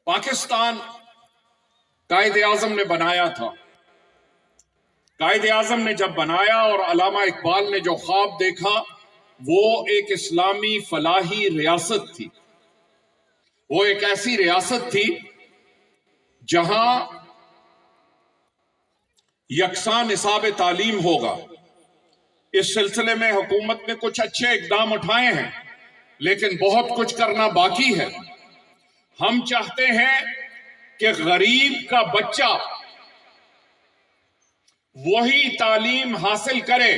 पाकिस्तान कायद आजम ने बनाया था। कायद आजम ने जब बनाया और अल्लामा इकबाल ने जो ख्वाब देखा वो एक इस्लामी फलाही रियासत थी। वो एक ऐसी रियासत थी जहां यकसा निसाब तालीम होगा। इस सिलसिले में हुकूमत ने कुछ अच्छे इकदाम उठाए हैं, लेकिन बहुत कुछ करना बाकी है। हम चाहते हैं कि गरीब का बच्चा वही तालीम हासिल करे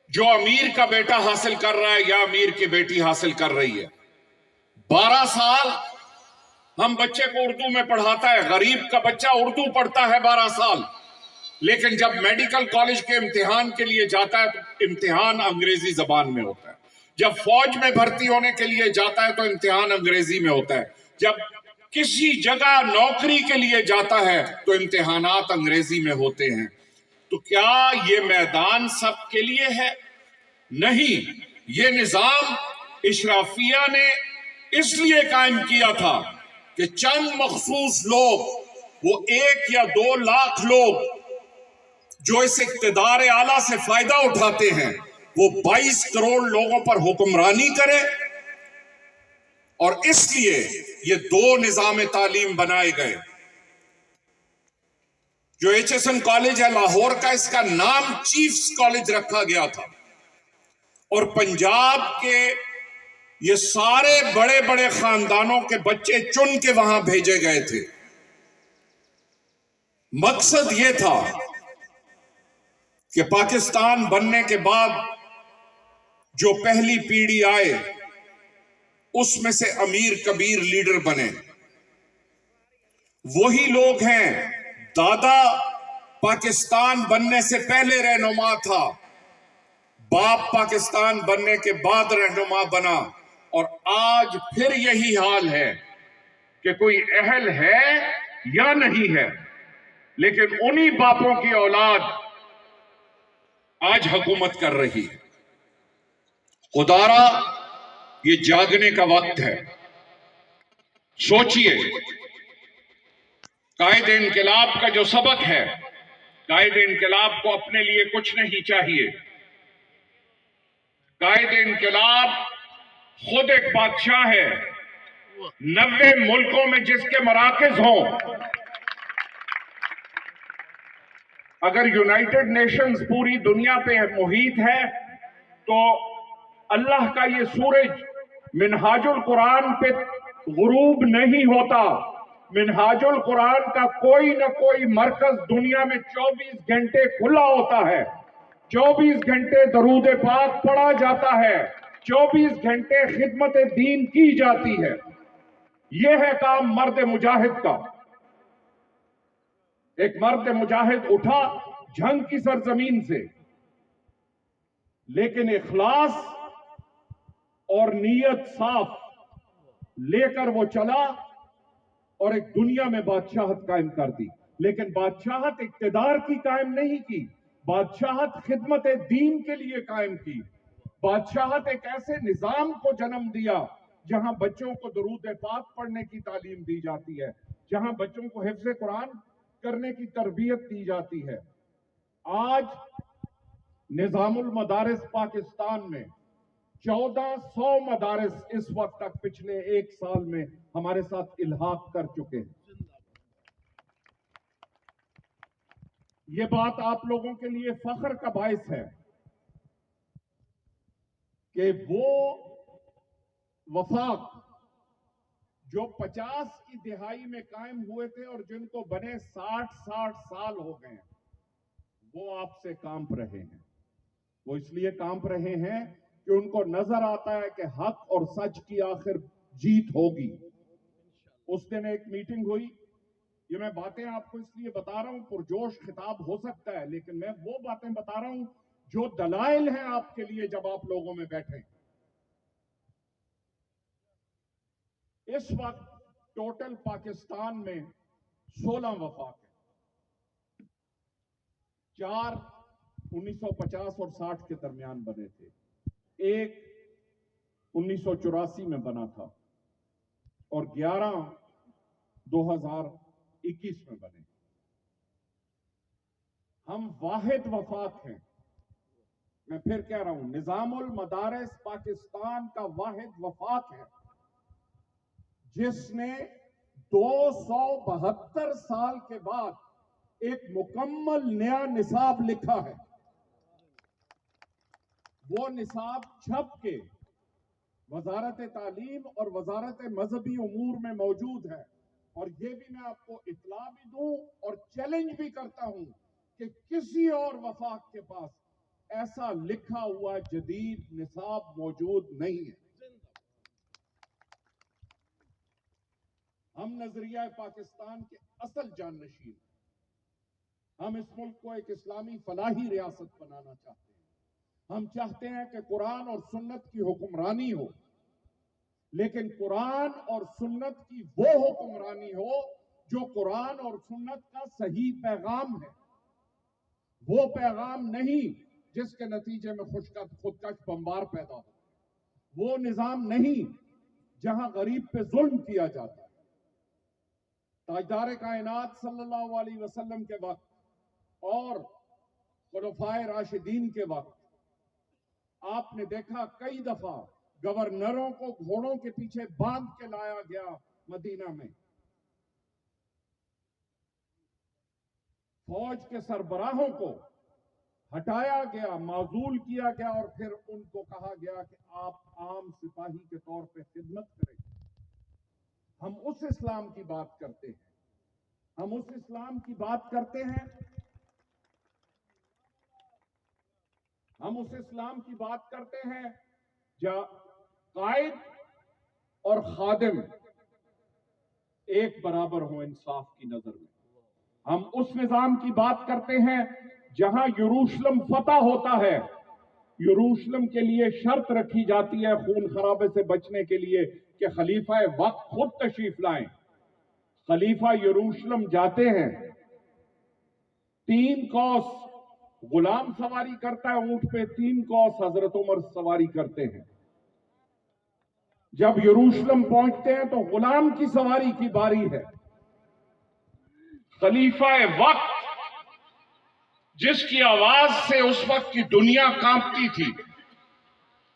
जो अमीर का बेटा हासिल कर रहा है या अमीर की बेटी हासिल कर रही है। 12 साल हम बच्चे को उर्दू में पढ़ाता है, गरीब का बच्चा उर्दू पढ़ता है 12 साल, लेकिन जब मेडिकल कॉलेज के इम्तिहान के लिए जाता है तो इम्तिहान अंग्रेजी जबान में होता है। जब फौज में भर्ती होने के लिए जाता है तो इम्तिहान अंग्रेजी में होता है। जब किसी जगह नौकरी के लिए जाता है तो इम्तिहानात अंग्रेजी में होते हैं। तो क्या ये मैदान सबके लिए है? नहीं, ये निजाम इशराफिया ने इसलिए कायम किया था कि चंद मखसूस लोग, वो 1 या 2 लाख लोग जो इस इक्तिदार आला से फायदा उठाते हैं, वो 22 करोड़ लोगों पर हुक्मरानी करे। और इसलिए ये 2 निजाम तालीम बनाए गए। जो HSN कॉलेज है लाहौर का, इसका नाम चीफ्स कॉलेज रखा गया था और पंजाब के ये सारे बड़े बड़े खानदानों के बच्चे चुन के वहां भेजे गए थे। मकसद ये था कि पाकिस्तान बनने के बाद जो पहली पीढ़ी आए उसमें से अमीर कबीर लीडर बने। वही लोग हैं, दादा पाकिस्तान बनने से पहले रहनुमा था, बाप पाकिस्तान बनने के बाद रहनुमा बना, और आज फिर यही हाल है कि कोई अहल है या नहीं है, लेकिन उन्हीं बापों की औलाद आज हुकूमत कर रही है। खुदारा ये जागने का वक्त है। सोचिए, कायदे इनकलाब का जो सबक है, कायदे इनकलाब को अपने लिए कुछ नहीं चाहिए। कायदे इनकलाब खुद एक बादशाह है। 90 मुल्कों में जिसके मराकज हों, अगर यूनाइटेड नेशंस पूरी दुनिया पे मुहित है तो अल्लाह का ये सूरज मिनहाजुल कुरान पे गुरूब नहीं होता। मिनहाजुल कुरान का कोई न कोई मरकज दुनिया में 24 घंटे खुला होता है। 24 घंटे दरूद पाक पढ़ा जाता है, 24 घंटे खिदमत दीन की जाती है। यह है काम मर्द मुजाहिद का। एक मर्द मुजाहिद उठा जंग की सरजमीन से, लेकिन इखलास और नीयत साफ लेकर वो चला और एक दुनिया में बादशाहत कायम कर दी। लेकिन बादशाहत इक्तिदार की कायम नहीं की, बादशाहत खिदमत दीन के लिए कायम की। बादशाहत एक ऐसे निजाम को जन्म दिया जहां बच्चों को दरूद पाक पढ़ने की तालीम दी जाती है, जहां बच्चों को हिफ्ज़ कुरान करने की तरबियत दी जाती है। आज निजामुल मदारिस पाकिस्तान में 1400 मदारिस इस वक्त तक पिछले 1 साल में हमारे साथ इल्हाक कर चुके हैं। ये बात आप लोगों के लिए फख्र का बायस है कि वो वफाक जो 50 की दिहाई में कायम हुए थे और जिनको बने 60-60 साल हो गए हैं, वो आपसे कांप रहे हैं। वो इसलिए कांप रहे हैं कि उनको नजर आता है कि हक और सच की आखिर जीत होगी। उस दिन एक मीटिंग हुई, ये मैं बातें आपको इसलिए बता रहा हूं, पुरजोश खिताब हो सकता है, लेकिन मैं वो बातें बता रहा हूं जो दलाइल हैं आपके लिए जब आप लोगों में बैठे। इस वक्त टोटल पाकिस्तान में 16 वफाक है। 4 1950 और 60 के दरमियान बने थे, एक 1984 में बना था। اور 11/2021 میں بنے. ہم واحد وفاق ہیں. میں پھر کہہ رہا ہوں، نظام المدارس پاکستان کا واحد وفاق ہے جس نے 272 سال کے بعد ایک مکمل نیا نصاب لکھا ہے. وہ نصاب چھپ کے وزارت تعلیم اور وزارت مذہبی امور میں موجود ہے. اور یہ بھی میں آپ کو اطلاع بھی دوں اور چیلنج بھی کرتا ہوں کہ کسی اور وفاق کے پاس ایسا لکھا ہوا جدید نصاب موجود نہیں ہے. ہم نظریہ پاکستان کے اصل جانشین. ہم اس ملک کو ایک اسلامی فلاحی ریاست بنانا چاہتے ہیں. ہم چاہتے ہیں کہ قرآن اور سنت کی حکمرانی ہو، لیکن قرآن اور سنت کی وہ حکمرانی ہو جو قرآن اور سنت کا صحیح پیغام ہے. وہ پیغام نہیں جس کے نتیجے میں خودکش بمبار پیدا ہو. وہ نظام نہیں جہاں غریب پہ ظلم کیا جاتا ہے. تاجدار کائنات صلی اللہ علیہ وسلم کے وقت اور خلفائے راشدین کے وقت آپ نے دیکھا کئی دفعہ گورنروں کو گھوڑوں کے پیچھے باندھ کے لایا گیا مدینہ میں. فوج کے سربراہوں کو ہٹایا گیا، معزول کیا گیا اور پھر ان کو کہا گیا کہ آپ عام سپاہی کے طور پہ خدمت کریں. ہم اس اسلام کی بات کرتے ہیں. ہم اس اسلام کی بات کرتے ہیں. ہم اس اسلام کی بات کرتے ہیں جہاں قائد اور خادم ایک برابر ہوں انصاف کی نظر میں. ہم اس نظام کی بات کرتے ہیں جہاں یروشلم فتح ہوتا ہے. یروشلم کے لیے شرط رکھی جاتی ہے خون خرابے سے بچنے کے لیے کہ خلیفہ وقت خود تشریف لائیں. خلیفہ یروشلم جاتے ہیں، 3 کوس غلام سواری کرتا ہے اونٹ پہ، 3 کوس حضرت عمر سواری کرتے ہیں. جب یروشلم پہنچتے ہیں تو غلام کی سواری کی باری ہے. خلیفہ وقت جس کی آواز سے اس وقت کی دنیا کانپتی تھی،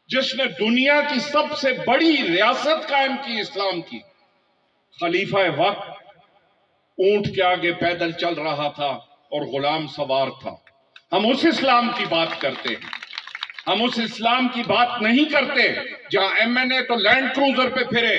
جس نے دنیا کی سب سے بڑی ریاست قائم کی اسلام کی، خلیفہ وقت اونٹ کے آگے پیدل چل رہا تھا اور غلام سوار تھا. ہم اس اسلام کی بات کرتے ہیں. ہم اس اسلام کی بات نہیں کرتے جہاں MNA تو لینڈ کروزر پہ پھرے،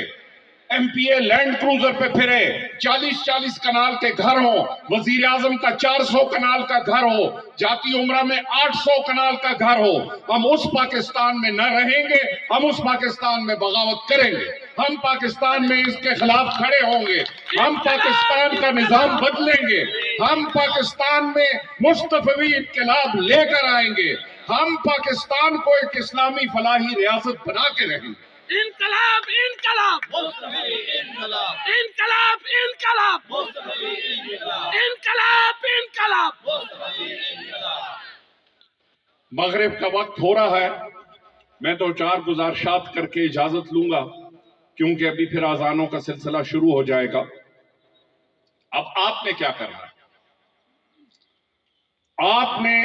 MPA لینڈ کروزر پہ پھرے، 40 کنال کے گھر ہوں، وزیر اعظم کا 400 کنال کا گھر ہو، جاتی عمرہ میں 800 کنال کا گھر ہو. ہم اس پاکستان میں نہ رہیں گے. ہم اس پاکستان میں بغاوت کریں گے. ہم پاکستان میں اس کے خلاف کھڑے ہوں گے. ہم پاکستان کا نظام بدلیں گے. ہم پاکستان میں مصطفی انقلاب لے کر آئیں گے. ہم پاکستان کو ایک اسلامی فلاحی ریاست بنا کے رہیں گے. انقلاب انقلاب انقلاب انقلاب انقلاب انقلاب انقلاب. مغرب کا وقت ہو رہا ہے. میں 2-4 گزارشات کر کے اجازت لوں گا کیونکہ ابھی پھر اذانوں کا سلسلہ شروع ہو جائے گا. اب آپ نے کیا کرنا ہے؟ آپ نے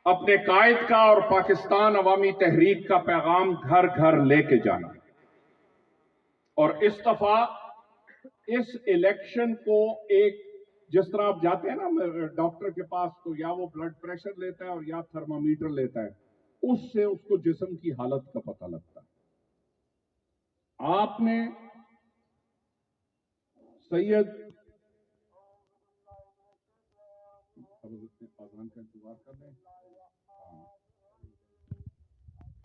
اپنے قائد کا اور پاکستان عوامی تحریک کا پیغام گھر گھر لے کے جانا. اور اس دفعہ اس الیکشن کو ایک، جس طرح آپ جاتے ہیں نا ڈاکٹر کے پاس تو یا وہ بلڈ پریشر لیتا ہے اور یا تھرمامیٹر لیتا ہے، اس سے اس کو جسم کی حالت کا پتہ لگتا ہے. آپ نے سید آزان کا انتظار کر رہے ہیں.